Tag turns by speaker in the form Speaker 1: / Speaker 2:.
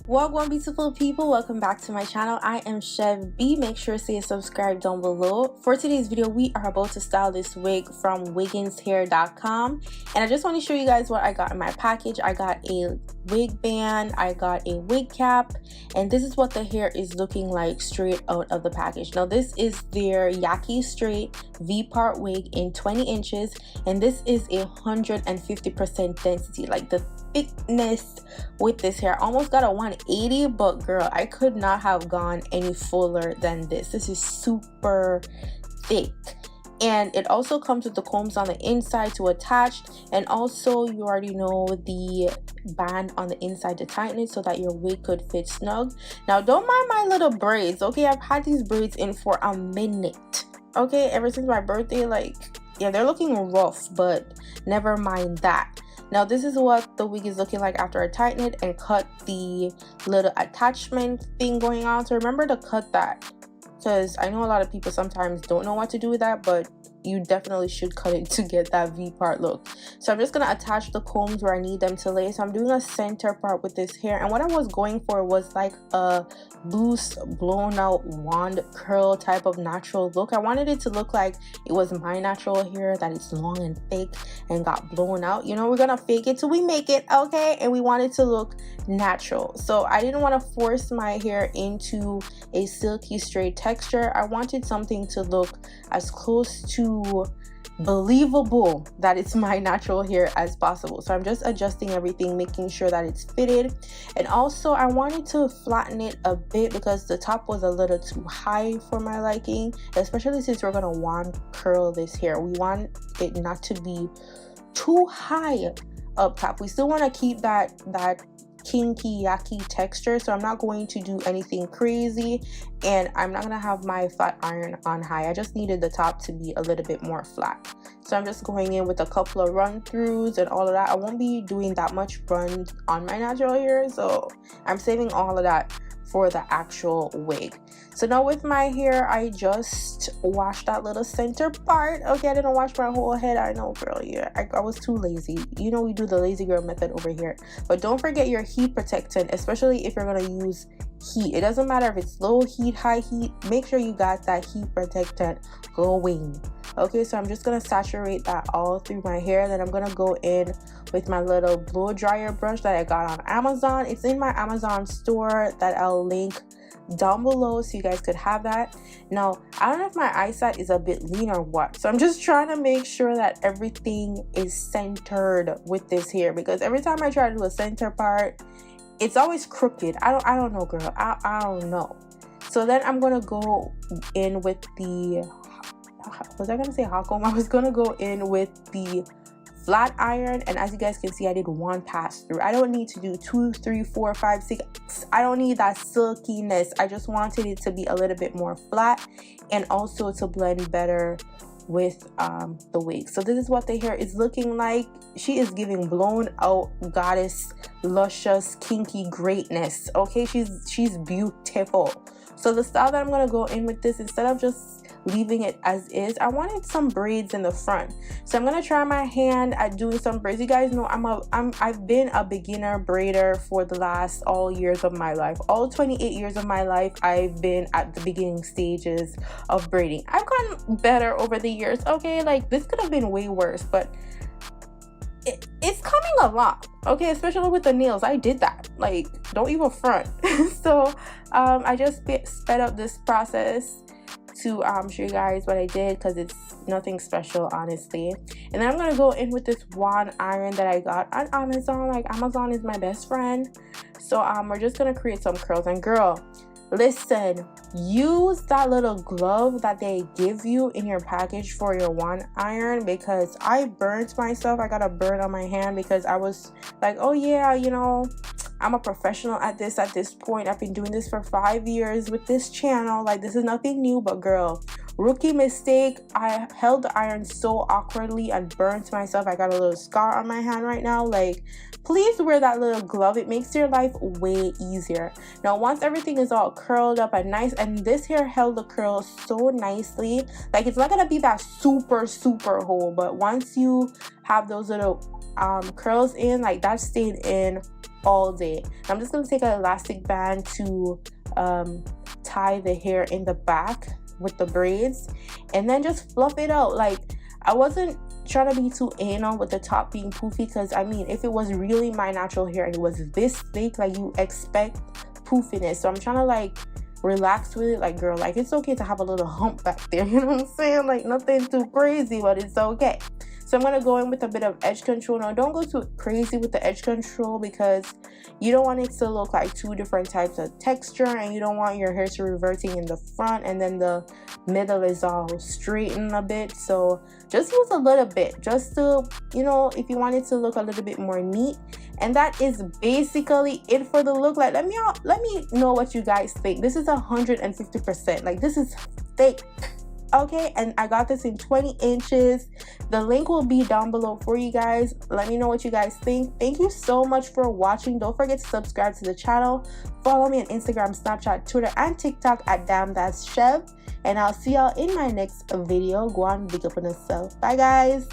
Speaker 1: Welcome beautiful people, welcome back to my channel. I am ChevB. Make sure to say subscribe down below. For today's video, we are about to style this wig from Wigginshair.com, and I just want to show you guys what I got in my package. I got a wig band, I got a wig cap, and this is what the hair is looking like straight out of the package. Now this is their Yaki straight V-part wig in 20 inches, and this is 150% density. Like the thickness with this hair almost got a 180, but girl, I could not have gone any fuller than this. This is super thick, and it also comes with the combs on the inside to attach, and also you already know the band on the inside to tighten it so that your wig could fit snug. Now don't mind my little braids, okay? I've had these braids in for a minute, okay, ever since my birthday. Like, yeah, they're looking rough, but never mind that. Now this is what the wig is looking like after I tighten it and cut the little attachment thing going on. So remember to cut that, because I know a lot of people sometimes don't know what to do with that, but you definitely should cut it to get that V part look. So I'm just gonna attach the combs where I need them to lay. So I'm doing a center part with this hair, and what I was going for was like a loose blown out wand curl type of natural look. I wanted it to look like it was my natural hair, that it's long and thick and got blown out. You know, we're gonna fake it till we make it, okay? And we want it to look natural. So I didn't want to force my hair into a silky straight texture. I wanted something to look as close to believable that it's my natural hair as possible. So I'm just adjusting everything, making sure that it's fitted. And also I wanted to flatten it a bit because the top was a little too high for my liking, especially since we're gonna wand curl this hair. We want it not to be too high up top. We still want to keep that kinky yaki texture, so I'm not going to do anything crazy, and I'm not gonna have my flat iron on high. I just needed the top to be a little bit more flat, so I'm just going in with a couple of run throughs and all of that. I won't be doing that much run on my natural hair, so I'm saving all of that for the actual wig. So now with my hair, I just washed that little center part. Okay, I didn't wash my whole head. I know, girl. Yeah, I was too lazy. You know, we do the lazy girl method over here. But don't forget your heat protectant, especially if you're gonna use heat. It doesn't matter if it's low heat, high heat. Make sure you got that heat protectant going. Okay, so I'm just gonna saturate that all through my hair. Then I'm gonna go in with my little blow dryer brush that I got on Amazon. It's in my Amazon store that I'll link down below so you guys could have that. Now I don't know if my eyesight is a bit lean or what, so I'm just trying to make sure that everything is centered with this hair, because every time I try to do a center part, it's always crooked. I don't know, girl. I don't know. So then I'm gonna go in with the, was I gonna say hot comb? I was gonna go in with the flat iron, and as you guys can see, I did one pass through. I don't need to do 2, 3, 4, 5, 6. I don't need that silkiness. I just wanted it to be a little bit more flat and also to blend better with the wig. So this is what the hair is looking like. She is giving blown out goddess, luscious, kinky greatness. Okay, she's beautiful. So the style that I'm gonna go in with this, instead of just leaving it as is, I wanted some braids in the front. So I'm gonna try my hand at doing some braids. You guys know I've been a beginner braider for the last all years of my life. All 28 years of my life, I've been at the beginning stages of braiding. I've gotten better over the years, okay? Like, this could have been way worse, but it's coming along, okay? Especially with the nails. I did that, like, don't even front. So I just sped up this process to show you guys what I did, because it's nothing special, honestly. And then I'm gonna go in with this wand iron that I got on Amazon. Like, Amazon is my best friend. So we're just gonna create some curls. And girl, listen, use that little glove that they give you in your package for your wand iron, because I burnt myself. I got a burn on my hand because I was like, oh yeah, you know, I'm a professional at this point. I've been doing this for 5 years with this channel. Like, this is nothing new, but girl, rookie mistake. I held the iron so awkwardly and burnt myself. I got a little scar on my hand right now. Like, please wear that little glove. It makes your life way easier. Now once everything is all curled up and nice, and this hair held the curl so nicely, like, it's not gonna be that super hole, but once you have those little curls in, like, that stayed in all day. I'm just gonna take an elastic band to tie the hair in the back with the braids, and then just fluff it out. Like, I wasn't trying to be too anal with the top being poofy, because I mean, if it was really my natural hair and it was this thick, like, you expect poofiness. So I'm trying to like relax with it. Like, girl, like, it's okay to have a little hump back there, you know what I'm saying? Like, nothing too crazy, but it's okay. So I'm going to go in with a bit of edge control. Now, don't go too crazy with the edge control, because you don't want it to look like two different types of texture, and you don't want your hair to reverting in the front and then the middle is all straightened a bit. So just use a little bit, just to, you know, if you want it to look a little bit more neat. And that is basically it for the look. Like, let me know what you guys think. This is 150%. Like, this is thick. Okay, and I got this in 20 inches. The link will be down below for you guys. Let me know what you guys think. Thank you so much for watching. Don't forget to subscribe to the channel. Follow me on Instagram, Snapchat, Twitter, and TikTok at damnthatschev. And I'll see y'all in my next video. Go on, big up on yourself. Bye, guys.